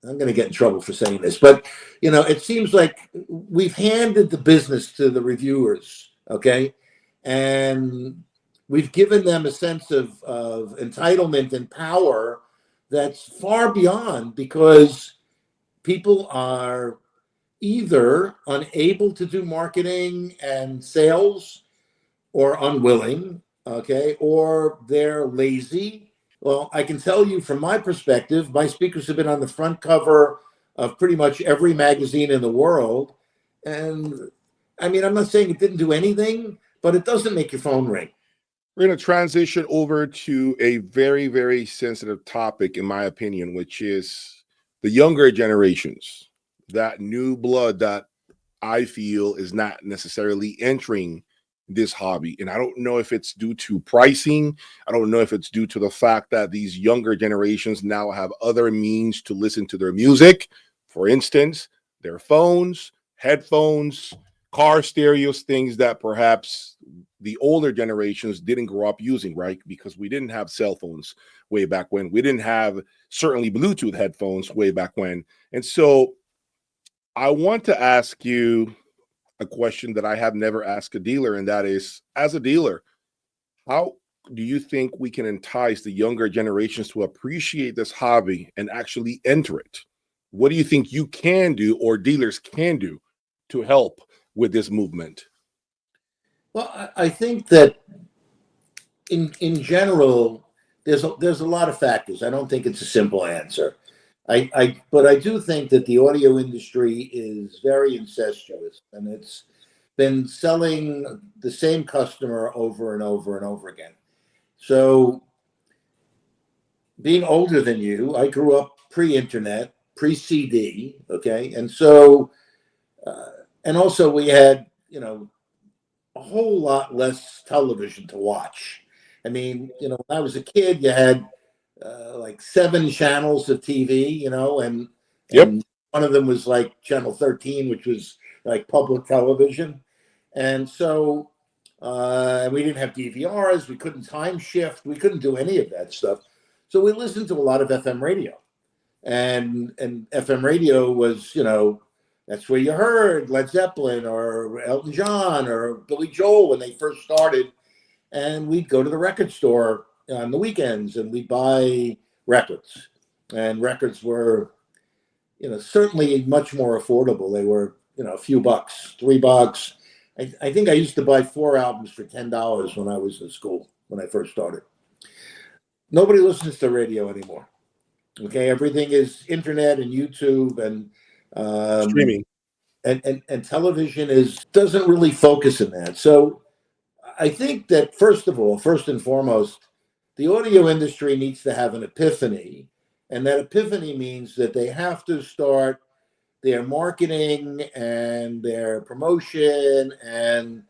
I'm going to get in trouble for saying this, but it seems like we've handed the business to the reviewers, okay, and we've given them a sense of entitlement and power that's far beyond, because people are either unable to do marketing and sales, or unwilling, okay, or they're lazy. Well, I can tell you from my perspective, my speakers have been on the front cover of pretty much every magazine in the world. And I mean, I'm not saying it didn't do anything, but it doesn't make your phone ring. We're going to transition over to a very, very sensitive topic, in my opinion, which is the younger generations, that new blood that I feel is not necessarily entering this hobby. And I don't know if it's due to pricing. I don't know if it's due to the fact that these younger generations now have other means to listen to their music. For instance, their phones, headphones, car stereos, things that perhaps the older generations didn't grow up using, right? Because we didn't have cell phones way back when. We didn't have certainly Bluetooth headphones way back when. And so I want to ask you a question that I have never asked a dealer, and that is, as a dealer, how do you think we can entice the younger generations to appreciate this hobby and actually enter it? What do you think you can do, or dealers can do, to help with this movement? Well, I think that in general, there's a lot of factors. I don't think it's a simple answer. But I do think that the audio industry is very incestuous, and it's been selling the same customer over and over and over again. So, being older than you, I grew up pre-internet, pre-CD, okay, and so and also we had a whole lot less television to watch. I mean, when I was a kid, you had like 7 channels of TV, Yep. and one of them was like channel 13, which was like public television. And so we didn't have DVRs, we couldn't time shift, we couldn't do any of that stuff. So we listened to a lot of FM radio. And FM radio was, that's where you heard Led Zeppelin or Elton John or Billy Joel when they first started. And we'd go to the record store on the weekends and we'd buy records. And records were, certainly much more affordable. They were, a few bucks, $3. I think I used to buy 4 albums for $10 when I was in school, when I first started. Nobody listens to radio anymore. Okay, everything is internet and YouTube and Streaming. and television doesn't really focus in that. So I think that first and foremost, the audio industry needs to have an epiphany, and that epiphany means that they have to start their marketing and their promotion and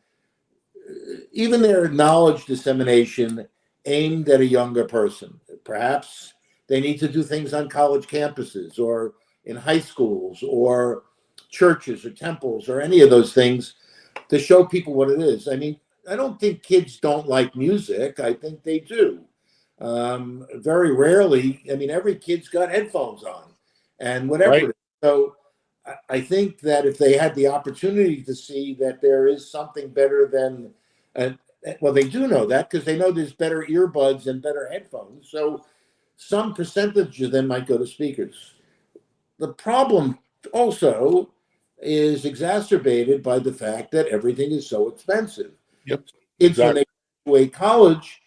even their knowledge dissemination aimed at a younger person. Perhaps they need to do things on college campuses or in high schools or churches or temples or any of those things to show people what it is. I mean, I don't think kids don't like music. I think they do. Very rarely. I mean, every kid's got headphones on and whatever. Right. It is. So I think that if they had the opportunity to see that there is something better than, well, they do know that because they know there's better earbuds and better headphones. So some percentage of them might go to speakers. The problem also is exacerbated by the fact that everything is so expensive. Yep. Kids, Exactly. when they graduate college,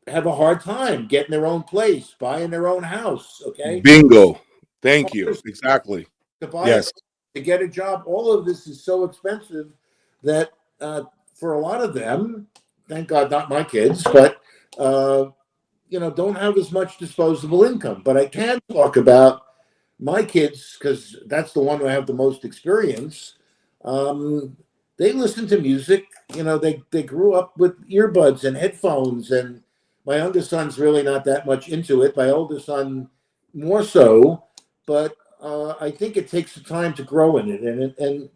have a hard time getting their own place, buying their own house. Okay. Bingo. Thank you. Exactly. To buy Yes. to get a job, all of this is so expensive that for a lot of them, thank God not my kids, but don't have as much disposable income. But I can talk about my kids because that's the one who I have the most experience. They listen to music. They grew up with earbuds and headphones, and my youngest son's really not that much into it. My older son more so, but I think it takes time to grow in it. And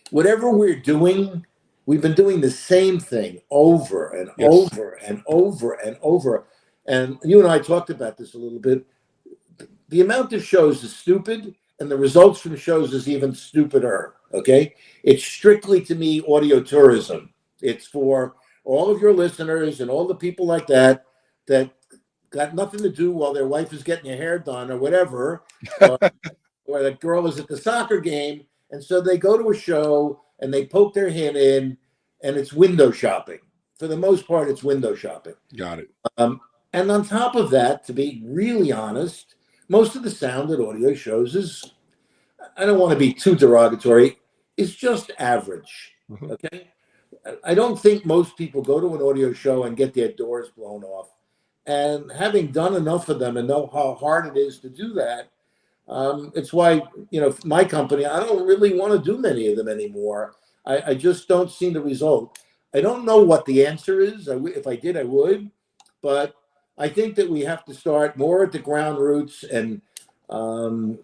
whatever we're doing, we've been doing the same thing over and Yes. over and over and over. And you and I talked about this a little bit. the amount of shows is stupid, and the results from shows is even stupider. Okay, it's strictly to me audio tourism. It's for all of your listeners and all the people like that that got nothing to do while their wife is getting their hair done or whatever, or the girl is at the soccer game, and so they go to a show and they poke their head in, and it's window shopping. For the most part, it's window shopping. Got it. Um, and on top of that, to be really honest, most of the sound at audio shows is, I don't want to be too derogatory, is just average. Mhm. Okay. I don't think most people go to an audio show and get their doors blown off. And having done enough of them and know how hard it is to do that, it's why, my company, I don't really want to do many of them anymore. I just don't see the result. I don't know what the answer is. If I did, I would. But I think that we have to start more at the ground roots and um,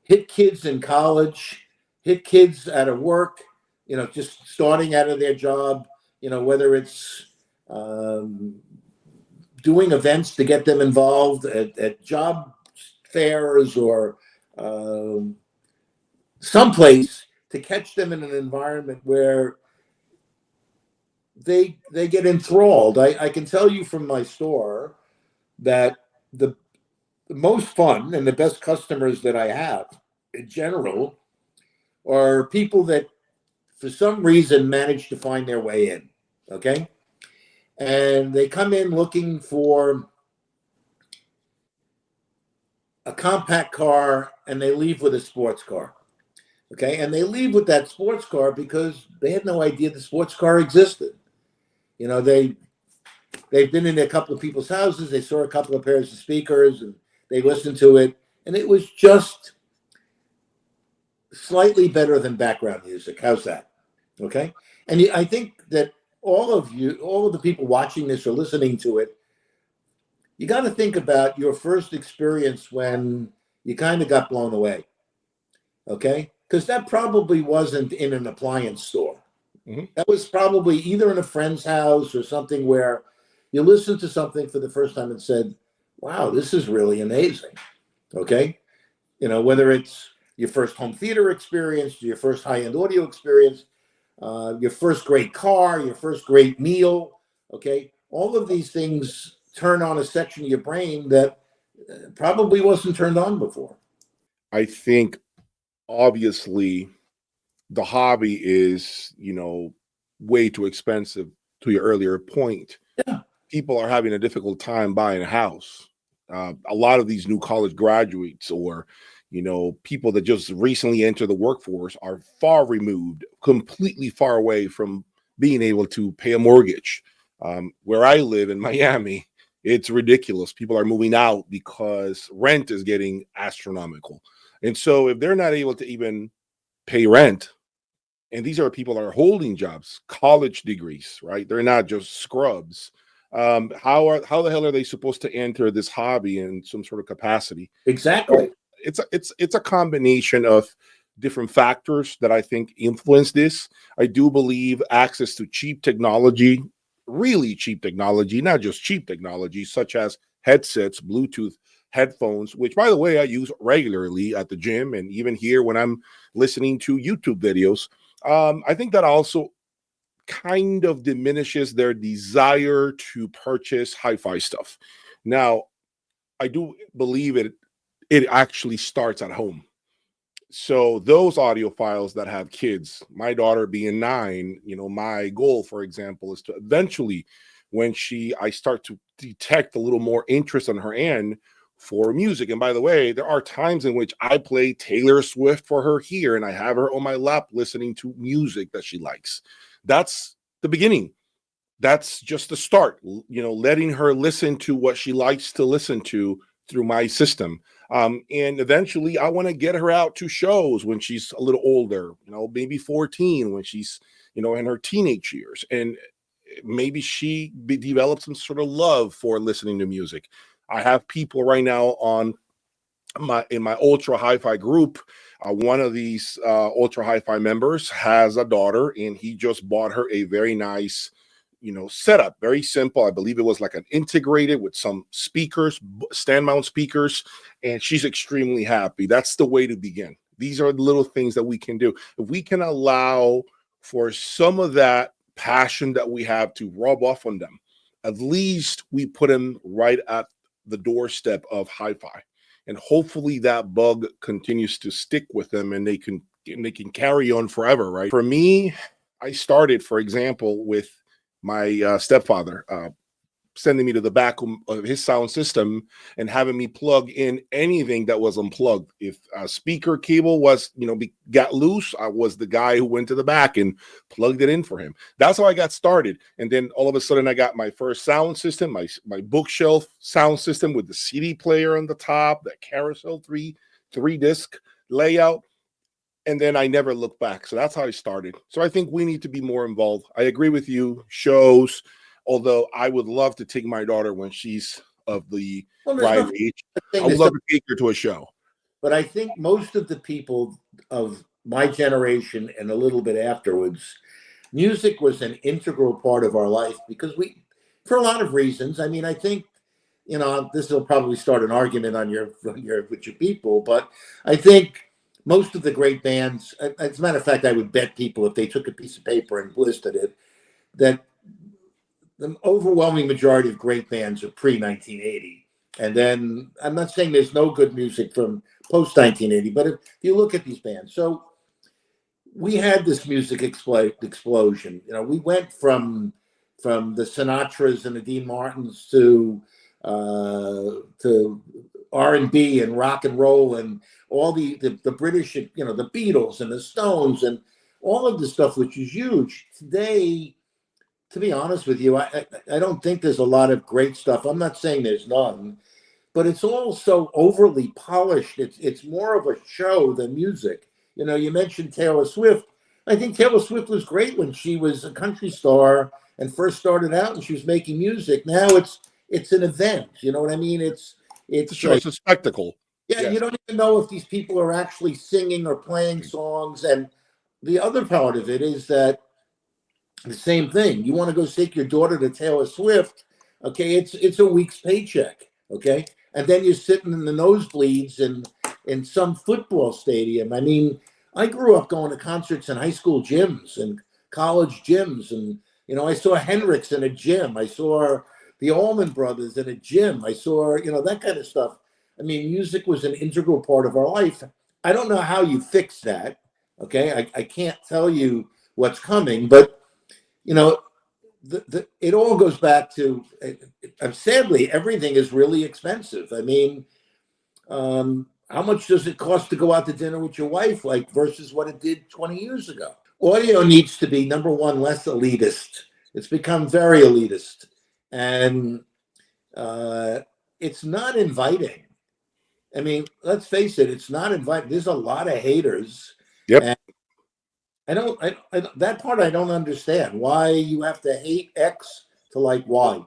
hit kids in college, hit kids out of work, just starting out of their job, whether it's um, doing events to get them involved at job fairs or um, someplace to catch them in an environment where they get enthralled. I can tell you from my store that the most fun and the best customers that I have in general are people that for some reason manage to find their way in. Okay. And they come in looking for a compact car and they leave with a sports car. Okay. And they leave with that sports car because they had no idea the sports car existed. You know, they've been in a couple of people's houses, they saw a couple of pairs of speakers and they listened to it. And it was just slightly better than background music. How's that? Okay. And I think that all of the people watching this or listening to it, you got to think about your first experience when you kind of got blown away. Okay. Because that probably wasn't in an appliance store. Mhm. That was probably either in a friend's house or something where you listened to something for the first time and said, wow, this is really amazing. Okay. Whether it's your first home theater experience, your first high end audio experience, your first great car, your first great meal. Okay. All of these things turn on a section of your brain that probably wasn't turned on before. I think obviously the hobby is, way too expensive. To your earlier point, Yeah, people are having a difficult time buying a house. A lot of these new college graduates or, people that just recently entered the workforce are far removed, completely far away from being able to pay a mortgage. Where I live in Miami, it's ridiculous. People are moving out because rent is getting astronomical. And so if they're not able to even pay rent, and these are people that are holding jobs, college degrees, right? They're not just scrubs. How the hell are they supposed to enter this hobby in some sort of capacity? So exactly. it's a combination of different factors that I think influence this. I do believe access to cheap technology, really cheap technology, not just cheap technology, such as headsets, Bluetooth headphones, which by the way I use regularly at the gym and even here when I'm listening to YouTube videos. I think that also kind of diminishes their desire to purchase hi-fi stuff. Now, I do believe it actually starts at home. So those audiophiles that have kids, my daughter being 9, my goal, for example, is to eventually, when I start to detect a little more interest on her end for music. And by the way, there are times in which I play Taylor Swift for her here, and I have her on my lap listening to music that she likes. That's the beginning. That's just the start, letting her listen to what she likes to listen to through my system. And eventually I want to get her out to shows when she's a little older, maybe 14, when she's, in her teenage years. And maybe she develops some sort of love for listening to music. I have people right now in my ultra hi-fi group. One of these ultra hi-fi members has a daughter and he just bought her a very nice setup, very simple. I believe it was like an integrated with some speakers, stand mount speakers, and she's extremely happy. That's the way to begin. These are the little things that we can do. If we can allow for some of that passion that we have to rub off on them, at least we put them right at the doorstep of hi-fi. And hopefully that bug continues to stick with them and they can carry on forever, right? For me, I started, for example, with my stepfather sending me to the back of his sound system and having me plug in anything that was unplugged. If a speaker cable was, got loose, I was the guy who went to the back and plugged it in for him. That's how I got started. And then all of a sudden I got my first sound system, my bookshelf sound system with the CD player on the top, that carousel three disc layout. And then I never looked back. So that's how I started. So I think we need to be more involved. I agree with you. Shows, although I would love to take my daughter when she's of the right age. I would love to take her to a show. But I think most of the people of my generation and a little bit afterwards, music was an integral part of our life because for a lot of reasons. I mean, I think, this will probably start an argument with your people, but I think most of the great bands, as a matter of fact, I would bet people if they took a piece of paper and listed it, that the overwhelming majority of great bands are pre-1980. And then I'm not saying there's no good music from post-1980, but if you look at these bands, so we had this music explosion. We went from the Sinatras and the Dean Martins to R&B and rock and roll and all the British, the Beatles and the Stones and all of the stuff, which is huge. Today, to be honest with you, I don't think there's a lot of great stuff. I'm not saying there's none, but it's all so overly polished. It's more of a show than music. You mentioned Taylor Swift. I think Taylor Swift was great when she was a country star and first started out and she was making music. Now it's an event. You know what I mean? It's a spectacle. Yeah, yes. You don't even know if these people are actually singing or playing songs. And the other part of it is that the same thing. You want to go take your daughter to Taylor Swift, okay? It's a week's paycheck, okay? And then you're sitting in the nosebleeds in some football stadium. I mean, I grew up going to concerts in high school gyms and college gyms, and I saw Hendrix in a gym. I saw the Allman Brothers in a gym. I saw that kind of stuff. I mean, music was an integral part of our life. I don't know how you fix that, okay? I can't tell you what's coming, but it all goes back to, sadly, everything is really expensive. I mean, how much does it cost to go out to dinner with your wife, versus what it did 20 years ago? Audio needs to be, number one, less elitist. It's become very elitist. And it's not inviting. I mean, let's face it, it's not inviting. There's a lot of haters. Yep. And that part I don't understand. Why you have to hate X to like Y.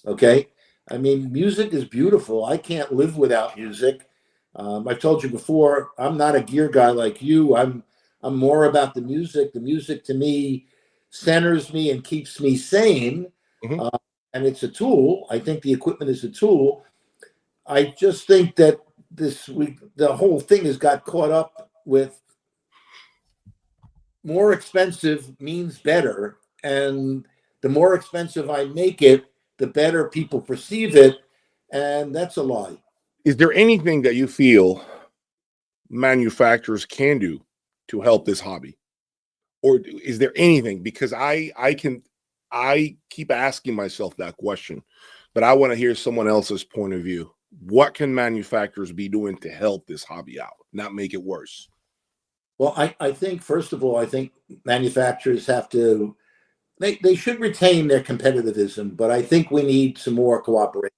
Okay. I mean, music is beautiful. I can't live without music. I've told you before, I'm not a gear guy like you. I'm more about the music. The music to me centers me and keeps me sane. Mm-hmm. And it's a tool. I think the equipment is a tool. I just think that the whole thing has got caught up with more expensive means better. And the more expensive I make it, the better people perceive it. And that's a lie. Is there anything that you feel manufacturers can do to help this hobby? Or is there anything? Because I keep asking myself that question, but I want to hear someone else's point of view. What can manufacturers be doing to help this hobby out, not make it worse? Well, I think, first of all, I think manufacturers have to, they should retain their competitivism, but I think we need some more cooperation.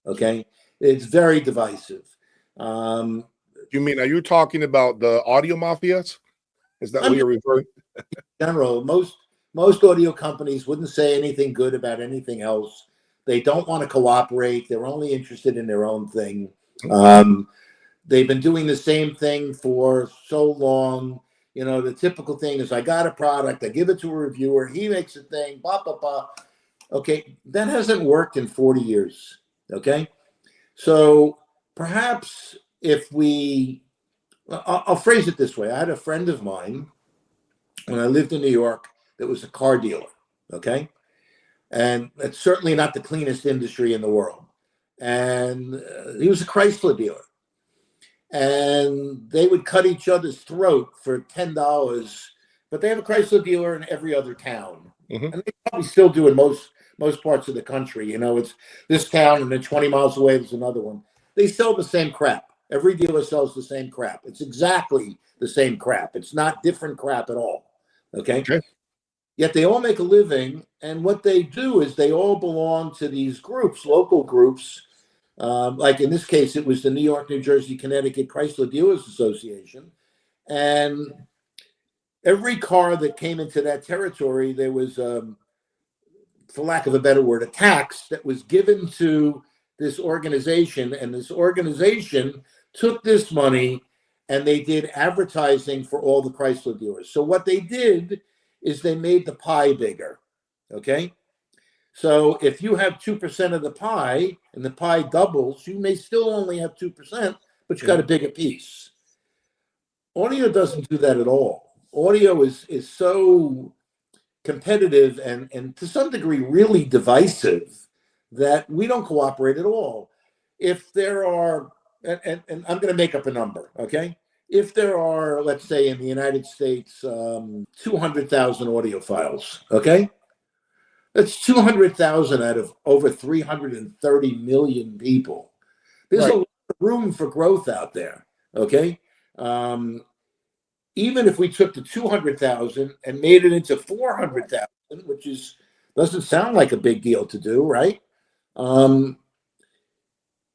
Okay. It's very divisive. Are you talking about the audio mafias? Is that what you're referring to? In general, most audio companies wouldn't say anything good about anything else. They don't want to cooperate. They're only interested in their own thing. They've been doing the same thing for so long. The typical thing is, I got a product, I give it to a reviewer, he makes a thing, blah, blah, blah. Okay, that hasn't worked in 40 years. Okay, so perhaps if we, I'll phrase it this way. I had a friend of mine when I lived in New York that was a car dealer. Okay, and it's certainly not the cleanest industry in the world. And he was a Chrysler dealer, and they would cut each other's throat for $10. But they have a Chrysler dealer in every other town, Hmm. and they probably still do in most parts of the country. You know, it's this town, and then 20 miles away there's another one. They sell the same crap. Every dealer sells the same crap. It's exactly the same crap. It's not different crap at all. Okay. Okay. Yet they all make a living, and what they do is they all belong to these groups, local groups. Like in this case, it was the New York, New Jersey, Connecticut Chrysler Dealers Association. And every car that came into that territory, there was, for lack of a better word, a tax that was given to this organization. And this organization took this money and they did advertising for all the Chrysler dealers. So what they did is they made the pie bigger. Okay. So if you have 2% of the pie and the pie doubles, you may still only have 2%, but you got a bigger piece. Audio doesn't do that at all. Audio is so competitive and to some degree really divisive that we don't cooperate at all. If there are, and I'm going to make up a number, okay? If there are, let's say in the United States, 200,000 audiophiles, okay? That's 200,000 out of over 330 million people. There's a Right. lot of room for growth out there. Okay. Um, Even if we took the 200,000 and made it into 400,000, which is doesn't sound like a big deal to do, right? Um,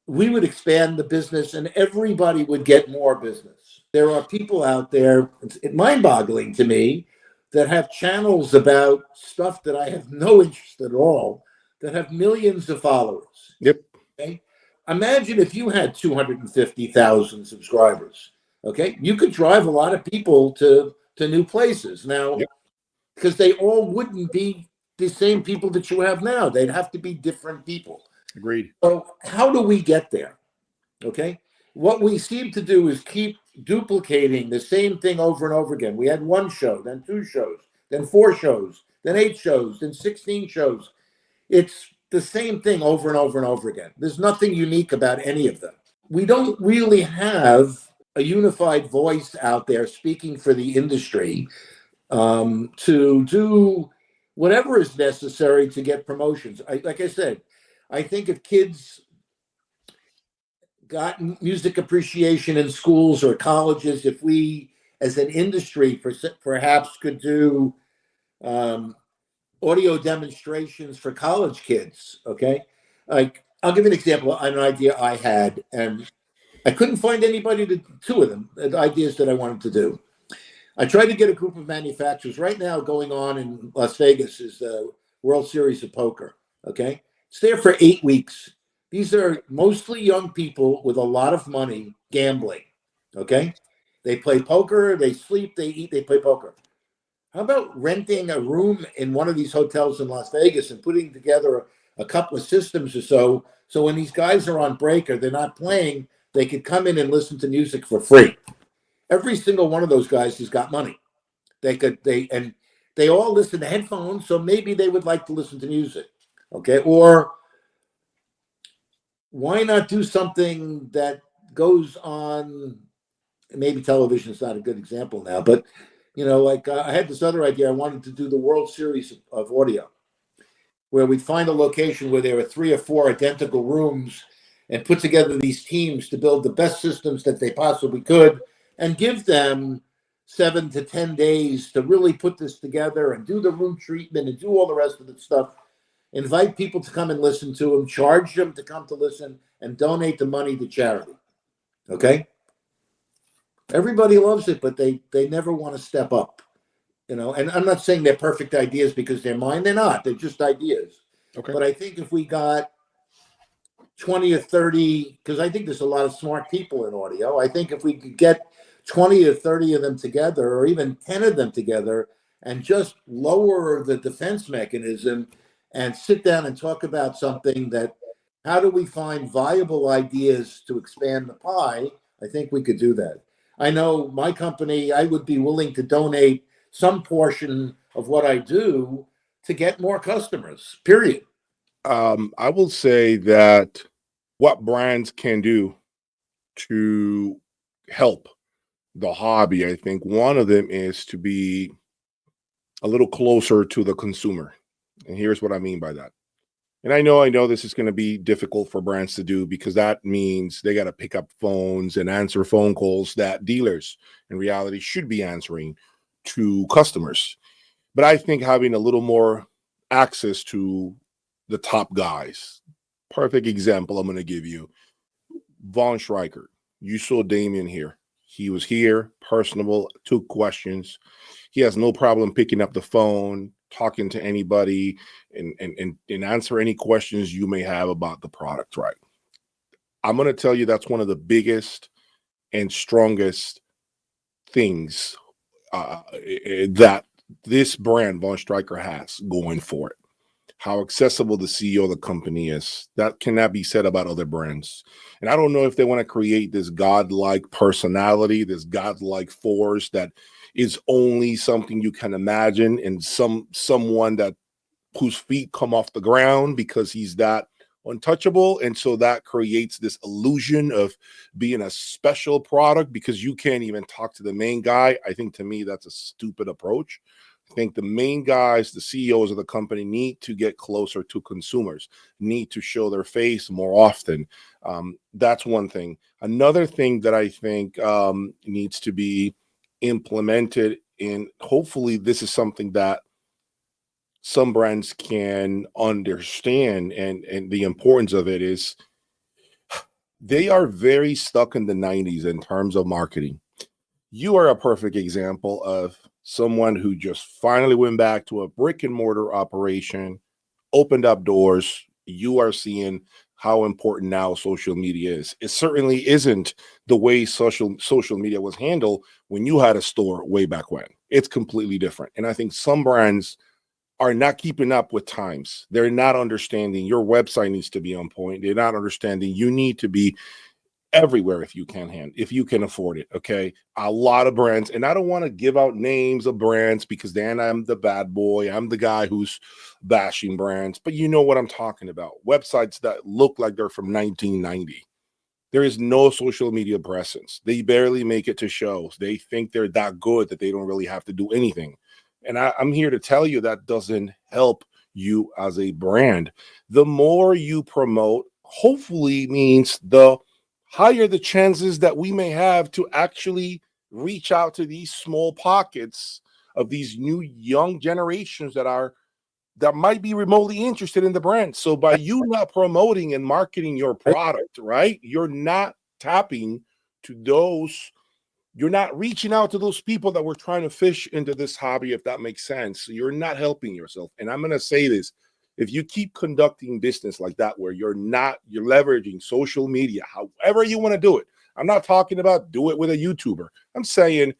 we would expand the business and everybody would get more business. There are people out there, it's mind boggling to me, that have channels about stuff that I have no interest at all, that have millions of followers. Yep. Okay. Imagine if you had 250,000 subscribers. Okay. You could drive a lot of people to new places now Yep. because they all wouldn't be the same people that you have now. They'd have to be different people. Agreed. So, how do we get there? Okay. What we seem to do is keep duplicating the same thing over and over again. We had one show, then two shows, then four shows, then eight shows, then 16 shows. It's the same thing over and over and over again. There's nothing unique about any of them. We don't really have a unified voice out there speaking for the industry to do whatever is necessary to get promotions. Like I said, I think if kids got music appreciation in schools or colleges, if we as an industry perhaps could do um, audio demonstrations for college kids. Okay. Like, I'll give you an example, an idea I had, and I couldn't find anybody to, two of them, the ideas that I wanted to do. I tried to get a group of manufacturers. Right now, going on in Las Vegas is the World Series of Poker. Okay. It's there for 8 weeks. These are mostly young people with a lot of money gambling. Okay. They play poker, they sleep, they eat, they play poker. How about renting a room in one of these hotels in Las Vegas and putting together a couple of systems or so? So when these guys are on break or they're not playing, they could come in and listen to music for free. Every single one of those guys has got money. They all listen to headphones, so maybe they would like to listen to music. Okay. Or why not do something that goes on? Maybe television is not a good example now, but like I had this other idea. I wanted to do the World Series of audio, where we'd find a location where there are three or four identical rooms and put together these teams to build the best systems that they possibly could and give them 7 to 10 days to really put this together and do the room treatment and do all the rest of the stuff. Invite people to come and listen to them, charge them to come to listen, and donate the money to charity. Okay? Everybody loves it, but they never want to step up. And I'm not saying they're perfect ideas because they're mine. They're not. They're just ideas. Okay. But I think if we got 20 or 30, because I think there's a lot of smart people in audio, I think if we could get 20 or 30 of them together, or even 10 of them together, and just lower the defense mechanism and sit down and talk about something that, how do we find viable ideas to expand the pie? I think we could do that. I know my company, I would be willing to donate some portion of what I do to get more customers, period. I will say that what brands can do to help the hobby, I think one of them is to be a little closer to the consumer. And here's what I mean by that. And I know this is going to be difficult for brands to do because that means they got to pick up phones and answer phone calls that dealers in reality should be answering to customers. But I think having a little more access to the top guys. Perfect example I'm going to give you. Von Stryker. You saw Damien here. He was here, personable, took questions. He has no problem picking up the phone, talking to anybody, and answer any questions you may have about the product, right? I'm going to tell you that's one of the biggest and strongest things that this brand, Von Stryker, has going for it. How accessible the CEO of the company is. That cannot be said about other brands. And I don't know if they want to create this godlike personality, this godlike force that is only something you can imagine, and someone that whose feet come off the ground because he's that untouchable. And so that creates this illusion of being a special product because you can't even talk to the main guy. I think to me, that's a stupid approach. I think the main guys, the CEOs of the company need to get closer to consumers, need to show their face more often. That's one thing. Another thing that I think needs to be implemented, and hopefully this is something that some brands can understand, and the importance of it is they are very stuck in the 90s in terms of marketing. You are a perfect example of someone who just finally went back to a brick and mortar operation, opened up doors. You are seeing how important now social media is. It certainly isn't the way social media was handled when you had a store way back when. It's completely different. And I think some brands are not keeping up with times. They're not understanding your website needs to be on point. They're not understanding you need to be everywhere if you can afford it. Okay. A lot of brands, and I don't want to give out names of brands because then I'm the bad boy. I'm the guy who's bashing brands, but you know what I'm talking about. Websites that look like they're from 1990. There is no social media presence. They barely make it to shows. They think they're that good that they don't really have to do anything. And I'm here to tell you that doesn't help you as a brand. The more you promote, hopefully means the higher the chances that we may have to actually reach out to these small pockets of these new young generations that might be remotely interested in the brand. So by you not promoting and marketing your product, right, you're not tapping to those, you're not reaching out to those people that were trying to fish into this hobby, if that makes sense. So you're not helping yourself. And I'm going to say this, if you keep conducting business like that, where you're leveraging social media, however you want to do it. I'm not talking about do it with a YouTuber. I'm saying,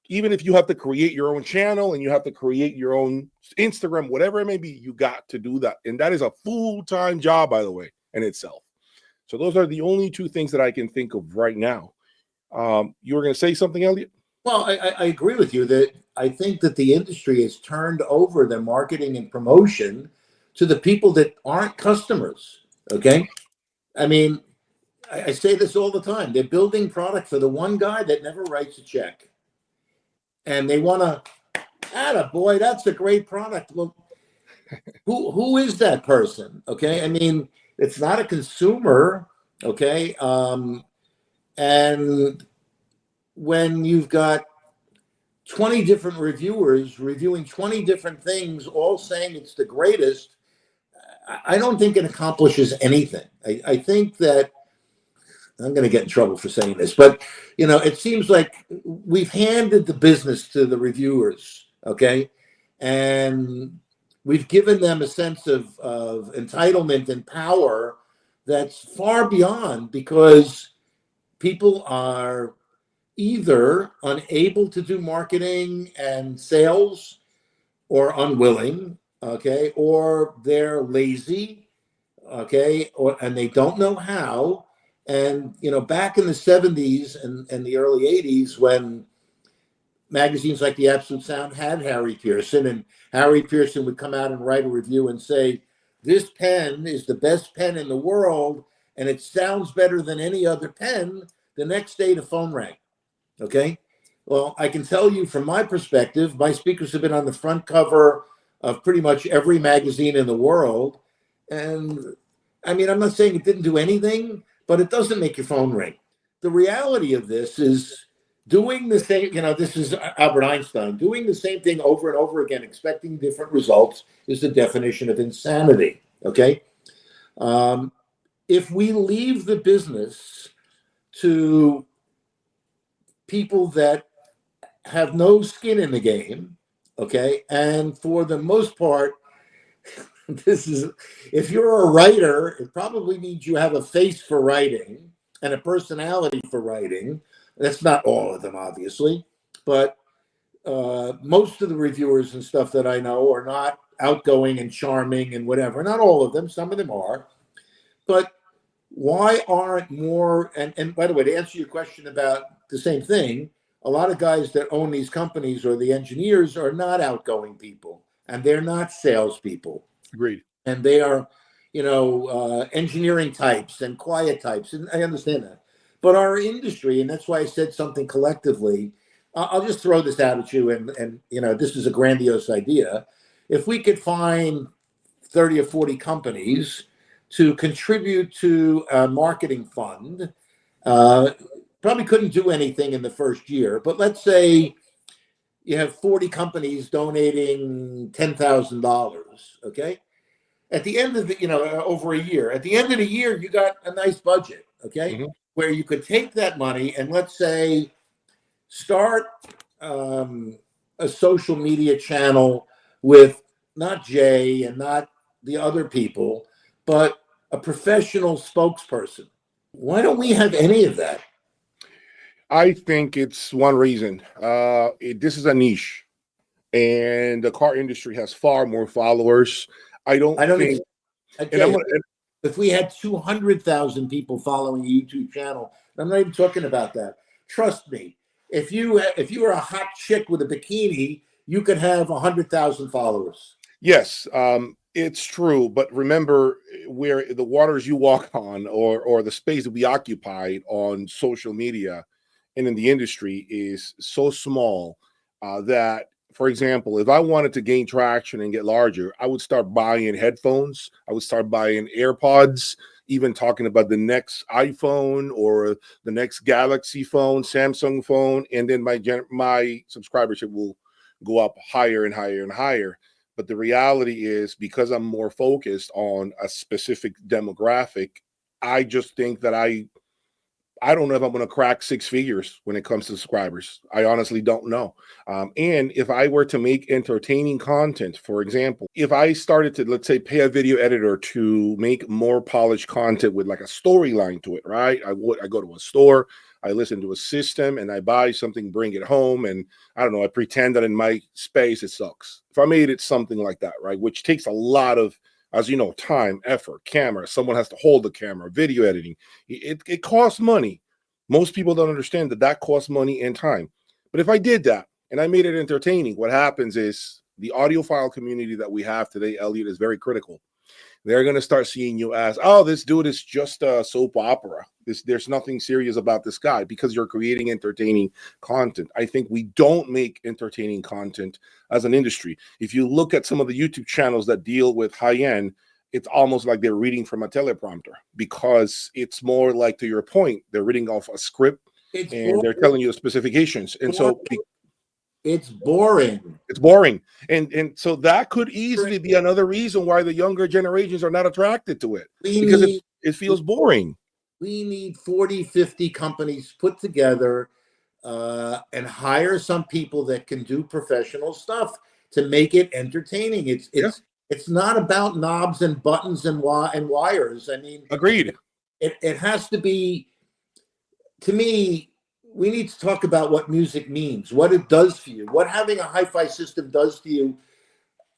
even if you have to create your own channel and you have to create your own Instagram, whatever it may be, you got to do that. And that is a full-time job, by the way, in itself. So those are the only two things that I can think of right now. You were going to say something, Elliot? Well, I agree with you that I think that the industry has turned over their marketing and promotion to the people that aren't customers. Okay. I mean, I say this all the time. They're building product for the one guy that never writes a check. And they want to, boy, that's a great product. Well, who is that person? Okay. I mean, it's not a consumer. Okay. And when you've got 20 different reviewers reviewing 20 different things, all saying it's the greatest, I don't think it accomplishes anything. I think that I'm going to get in trouble for saying this, but it seems like we've handed the business to the reviewers, okay, and we've given them a sense of entitlement and power that's far beyond, because people are either unable to do marketing and sales or unwilling, okay, or they're lazy, okay, and they don't know how. And back in the 70s and the early 80s, when magazines like the Absolute Sound had Harry Pearson, and Harry Pearson would come out and write a review and say, "This pen is the best pen in the world, and it sounds better than any other pen." The next day, the phone rang. Okay. Well, I can tell you from my perspective, my speakers have been on the front cover of pretty much every magazine in the world. And I mean, I'm not saying it didn't do anything, but it doesn't make your phone ring. The reality of this is doing the same, this is Albert Einstein, doing the same thing over and over again, expecting different results is the definition of insanity. Okay. Um, if we leave the business to people that have no skin in the game, okay? And for the most part, this is, if you're a writer, it probably means you have a face for writing and a personality for writing. That's not all of them, obviously, but most of the reviewers and stuff that I know are not outgoing and charming and whatever. Not all of them, some of them are. But why aren't more, and by the way, to answer your question about the same thing, a lot of guys that own these companies or the engineers are not outgoing people, and they're not salespeople, Agreed. and they are engineering types and quiet types, and I understand that. But our industry, and that's why I said something collectively, I'll just throw this out at you, and this is a grandiose idea. If we could find 30 or 40 companies to contribute to a marketing fund. Probably couldn't do anything in the first year, but let's say you have 40 companies donating $10,000. Okay. At the end of over a year, at the end of the year, you got a nice budget. Okay. Mhm. Where you could take that money and let's say start a social media channel with not Jay and not the other people, but a professional spokesperson. Why don't we have any of that? I think it's one reason. This is a niche, and the car industry has far more followers. I don't I don't think, even, and I'm okay, gonna, if we had 200,000 people following a YouTube channel, I'm not even talking about that. Trust me, if you were a hot chick with a bikini, you could have 100,000 followers. yes, it's true. But remember, where the waters you walk on, or the space that we occupy on social media and in the industry is so small that, for example, if I wanted to gain traction and get larger, I would start buying headphones. I would start buying AirPods, even talking about the next iPhone or the next Galaxy phone, Samsung phone, and then my subscribership will go up higher and higher and higher. But the reality is, because I'm more focused on a specific demographic, I just think that I don't know if I'm going to crack six figures when it comes to subscribers. I honestly don't know. And if I were to make entertaining content, for example, if I started to, let's say, pay a video editor to make more polished content with like a storyline to it, right? I go to a store, I listen to a system, and I buy something, bring it home, and I don't know, I pretend that in my space it sucks. If I made it something like that, right, which takes a lot of, as you know, time, effort, camera, someone has to hold the camera, video editing. It costs money. Most people don't understand that costs money and time. But if I did that and I made it entertaining, what happens is the audiophile community that we have today, Elliot, is very critical. They're going to start seeing you as, oh, this dude is just a soap opera. There's nothing serious about this guy, because you're creating entertaining content. I think we don't make entertaining content as an industry. If you look at some of the YouTube channels that deal with high end, it's almost like they're reading from a teleprompter, because it's more like, to your point, they're reading off a script It's and boring. they're telling you the specifications. And so It's boring. it's boring. And so that could easily be another reason why the younger generations are not attracted to it, because it feels boring. We need 40, 50 companies put together and hire some people that can do professional stuff to make it entertaining. It's not about knobs and buttons and wires. I mean, Agreed. it has to be. To me, we need to talk about what music means, what it does for you, what having a hi-fi system does to you.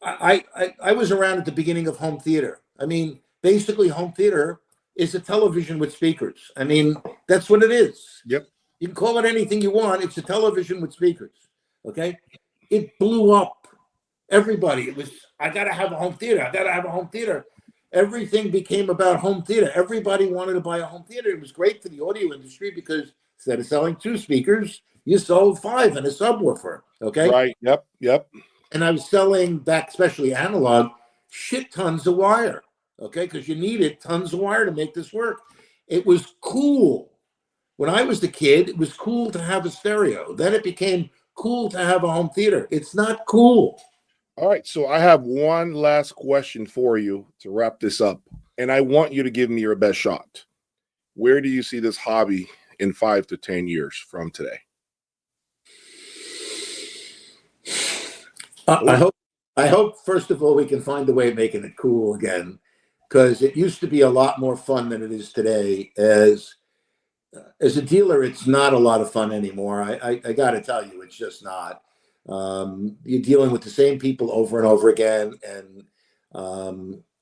I was around at the beginning of home theater. I mean, basically, home theater is a television with speakers. I mean, that's what it is. Yep. You can call it anything you want. It's a television with speakers. Okay. It blew up. Everybody, it was, I got to have a home theater. I got to have a home theater. Everything became about home theater. Everybody wanted to buy a home theater. It was great for the audio industry because instead of selling 2 speakers, you sold 5 and a subwoofer. Okay. Right. Yep. Yep. And I was selling back, especially analog, shit tons of wire. Okay. Because you needed tons of wire to make this work. It was cool. When I was the kid, it was cool to have a stereo. Then it became cool to have a home theater. It's not cool. All right. So I have one last question for you to wrap this up. And I want you to give me your best shot. Where do you see this hobby in 5 to 10 years from today? I hope first of all we can find a way of making it cool again, because it used to be a lot more fun than it is today. As a dealer, it's not a lot of fun anymore. I got to tell you, it's just not. You're dealing with the same people over and over again, and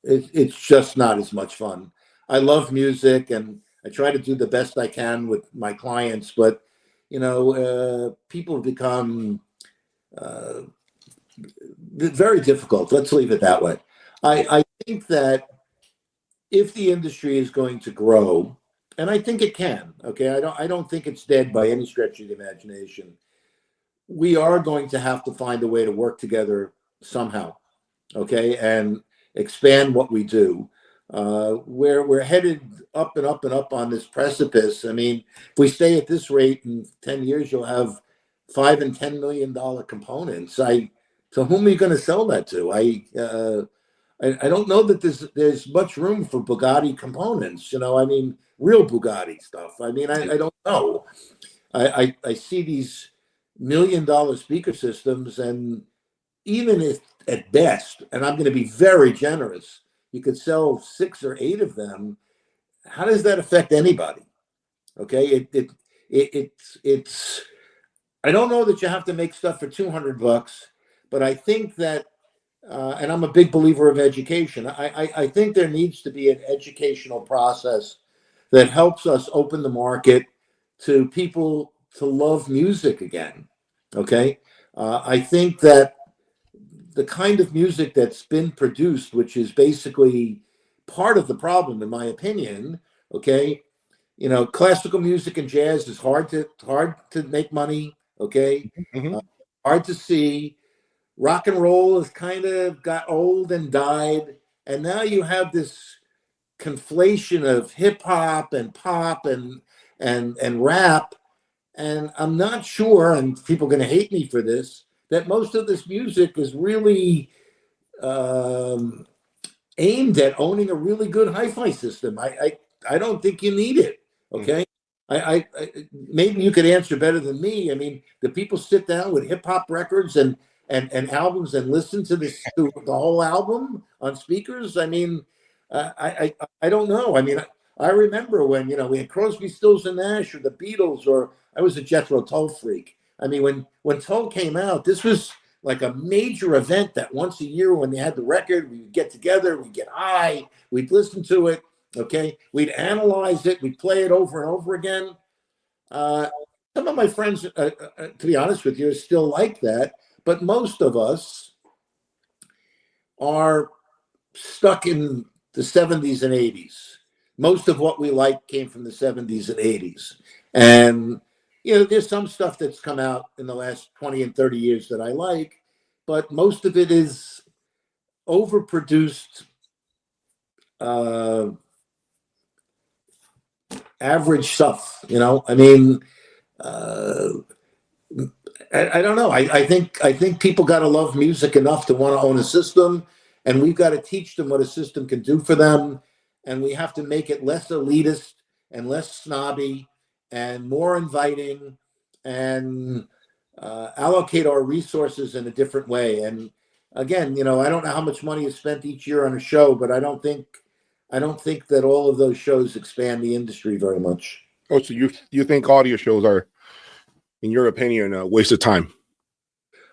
it's just not as much fun. I love music, and I try to do the best I can with my clients, but people have become very difficult. Let's leave it that way. I think that if the industry is going to grow, and I think it can, okay, I don't think it's dead by any stretch of the imagination. We are going to have to find a way to work together somehow, okay, and expand what we do. We're headed up and up and up on this precipice. I mean, if we stay at this rate in 10 years, you'll have $5 and $10 million components. To whom are you going to sell that to? I don't know that there's much room for Bugatti components. I mean, real Bugatti stuff. I mean, I don't know. I see these $1 million speaker systems, and even if at best, and I'm going to be very generous, you could sell 6 or 8 of them. How does that affect anybody? Okay, it's. I don't know that you have to make stuff for $200, but I think that, and I'm a big believer of education. I think there needs to be an educational process that helps us open the market to people to love music again. Okay, I think that the kind of music that's been produced, which is basically part of the problem, in my opinion. Okay, classical music and jazz is hard to make money. Okay, Mm-hmm. hard to see. Rock and roll has kind of got old and died, and now you have this conflation of hip hop and pop and rap. And I'm not sure, and people are going to hate me for this, that most of this music is really um, aimed at owning a really good hi-fi system. I don't think you need it. Okay. Maybe you could answer better than me. I mean, do people sit down with hip hop records and albums and listen to the whole album on speakers? I mean, I don't know. I mean, I remember when we had Crosby, Stills and Nash or the Beatles, or I was a Jethro Tull freak. I mean, when Tull came out, this was like a major event that once a year when they had the record, we would get together, we'd get high, we'd listen to it, okay? We'd analyze it, we'd play it over and over again. Some of my friends, to be honest with you, are still like that, but most of us are stuck in the 70s and 80s. Most of what we like came from the 70s and 80s. And there's some stuff that's come out in the last 20 and 30 years that I like, but most of it is overproduced, average stuff. I mean, uh, I don't know. I think people got to love music enough to want to own a system, and we've got to teach them what a system can do for them, and we have to make it less elitist and less snobby and more inviting, and allocate our resources in a different way. And again, I don't know how much money is spent each year on a show, but I don't think that all of those shows expand the industry very much. Oh, so you think audio shows are, in your opinion, a waste of time?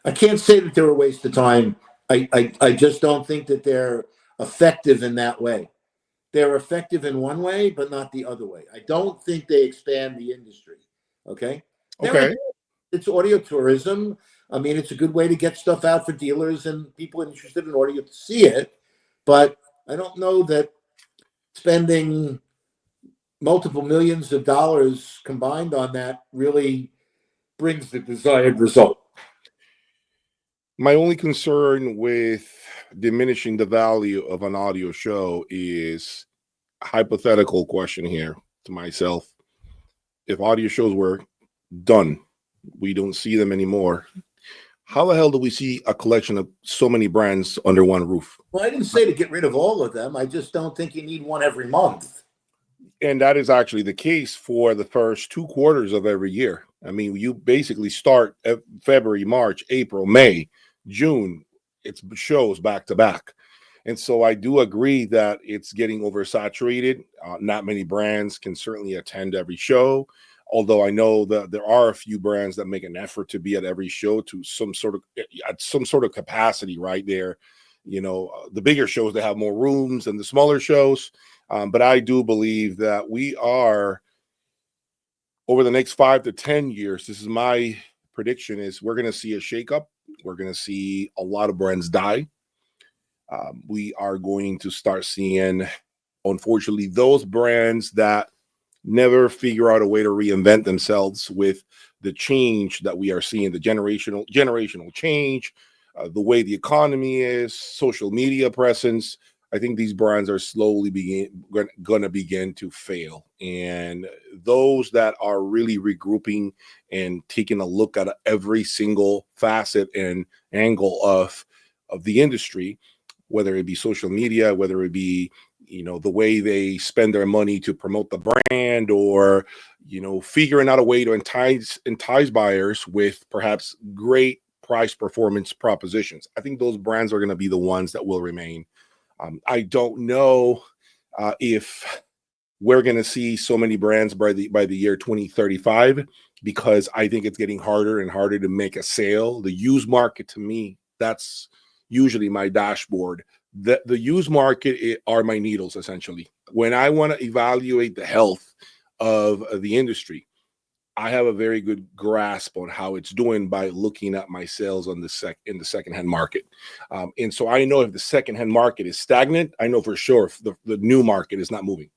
I can't say that they're a waste of time. I just don't think that they're effective in that way. They're effective in one way, but not the other way. I don't think they expand the industry. Okay. Now, Okay. it's audio tourism. I mean, it's a good way to get stuff out for dealers and people interested in audio to see it. But I don't know that spending multiple millions of dollars combined on that really brings the desired result. My only concern with diminishing the value of an audio show is a hypothetical question here to myself. If audio shows were done, we don't see them anymore. How the hell do we see a collection of so many brands under one roof? Well, I didn't say to get rid of all of them. I just don't think you need one every month. And that is actually the case for the first 2 quarters of every year. I mean, you basically start at February, March, April, May, June. It's shows back to back. And so I do agree that it's getting oversaturated. Not many brands can certainly attend every show, although I know that there are a few brands that make an effort to be at every show to some sort of capacity right there. The bigger shows, they have more rooms than the smaller shows. But I do believe that we are, over the next 5 to 10 years, this is my prediction, is we're going to see a shakeup. We're going to see a lot of brands die. We are going to start seeing, unfortunately, those brands that never figure out a way to reinvent themselves with the change that we are seeing, the generational change, the way the economy is, social media presence. I think these brands are slowly going to begin to fail. And those that are really regrouping and taking a look at every single facet and angle of the industry, whether it be social media, whether it be the way they spend their money to promote the brand, or figuring out a way to entice buyers with perhaps great price performance propositions. I think those brands are going to be the ones that will remain. I don't know if we're going to see so many brands by the year 2035, because I think it's getting harder and harder to make a sale. The used market, to me, that's usually my dashboard. The used market are my needles, essentially. When I want to evaluate the health of the industry, I have a very good grasp on how it's doing by looking at my sales in the secondhand market. And so I know if the secondhand market is stagnant, I know for sure if the new market is not moving.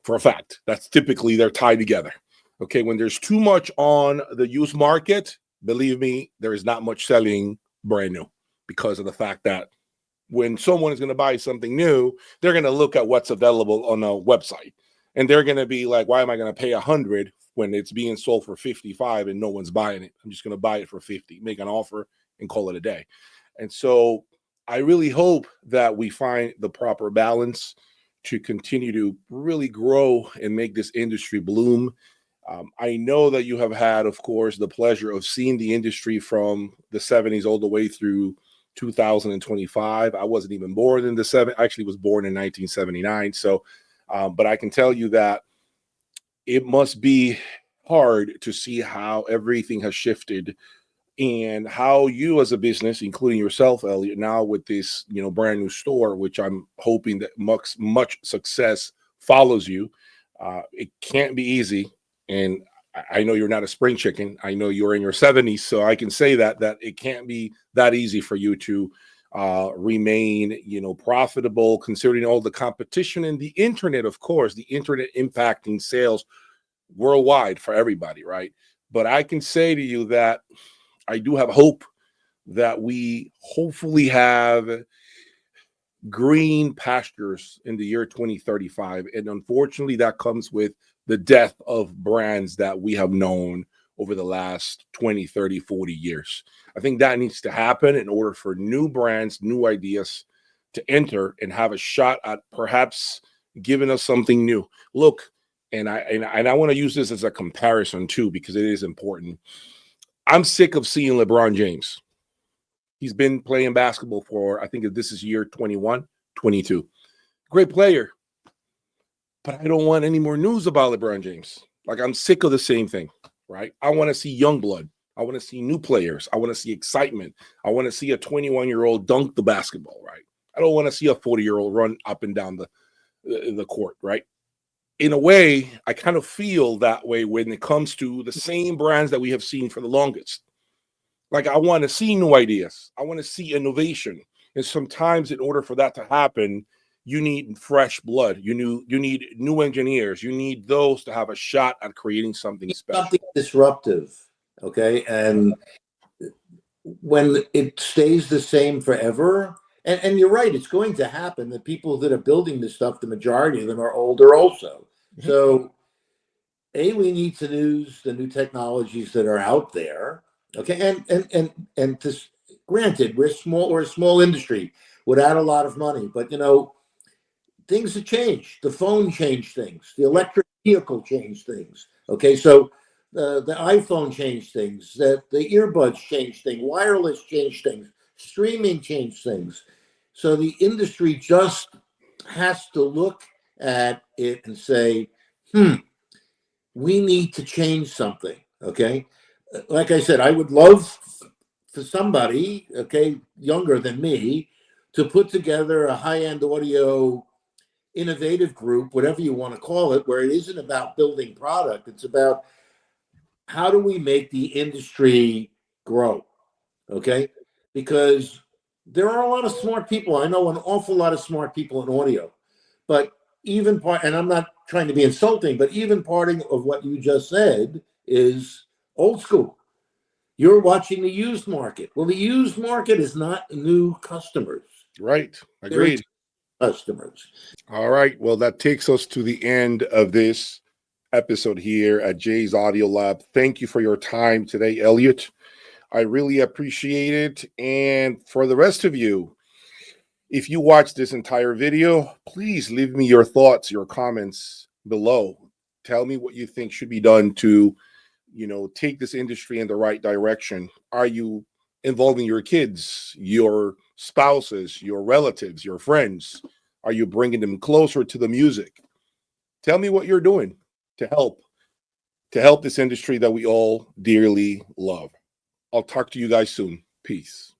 For a fact, that's typically, they're tied together. Okay, when there's too much on the used market, believe me, there is not much selling brand new, because of the fact that when someone is going to buy something new, they're going to look at what's available on a website, and they're going to be like, why am I going to pay 100 when it's being sold for 55 and no one's buying it? I'm just going to buy it for 50, make an offer and call it a day. And so I really hope that we find the proper balance to continue to really grow and make this industry bloom. I know that you have had, of course, the pleasure of seeing the industry from the 70s all the way through 2025. I wasn't even born in the 70s. I actually was born in 1979. So, but I can tell you that it must be hard to see how everything has shifted, and how you as a business, including yourself, Elliot, now with this, brand new store, which I'm hoping that much success follows you. It can't be easy. And I know you're not a spring chicken. I know you're in your 70s. So I can say that it can't be that easy for you to remain, profitable, considering all the competition and the internet, of course, the internet impacting sales worldwide for everybody, right? But I can say to you that I do have hope that we hopefully have green pastures in the year 2035. And unfortunately, that comes with the death of brands that we have known over the last 20, 30, 40 years. I think that needs to happen in order for new brands, new ideas to enter and have a shot at perhaps giving us something new. Look, and I want to use this as a comparison too, because it is important. I'm sick of seeing LeBron James. He's been playing basketball for, I think this is year 21, 22. Great player. But I don't want any more news about LeBron James. Like, I'm sick of the same thing, right? I want to see young blood. I want to see new players. I want to see excitement. I want to see a 21-year-old dunk the basketball, right? I don't want to see a 40-year-old run up and down the court, right? In a way, I kind of feel that way when it comes to the same brands that we have seen for the longest. Like, I want to see new ideas. I want to see innovation. And sometimes in order for that to happen, you need fresh blood. You need new engineers. You need those to have a shot at creating something special. Something disruptive, okay? And when it stays the same forever, and you're right, it's going to happen. The people that are building this stuff, the majority of them are older also. Mhm. So, we need to use the new technologies that are out there, okay? And this, granted, we're a small industry without a lot of money, but things have changed. The phone changed things. The electric vehicle changed things. Okay, so the iPhone changed things. The earbuds changed things. Wireless changed things. Streaming changed things. So the industry just has to look at it and say, we need to change something. Okay, like I said, I would love for somebody, okay, younger than me, to put together a high-end audio innovative group, whatever you want to call it, where it isn't about building product. It's about how do we make the industry grow? Okay. Because there are a lot of smart people. I know an awful lot of smart people in audio, but even part, and I'm not trying to be insulting, but even parting of what you just said is old school. You're watching the used market. Well, the used market is not new customers. Right. They're Agreed. customers. All right. Well, that takes us to the end of this episode here at Jay's Audio Lab. Thank you for your time today, Elliot. I really appreciate it. And for the rest of you, if you watch this entire video, please leave me your thoughts, your comments below. Tell me what you think should be done to, take this industry in the right direction. Are you involving your kids, your spouses, your relatives, your friends? Are you bringing them closer to the music? Tell me what you're doing to help this industry that we all dearly love. I'll talk to you guys soon. Peace.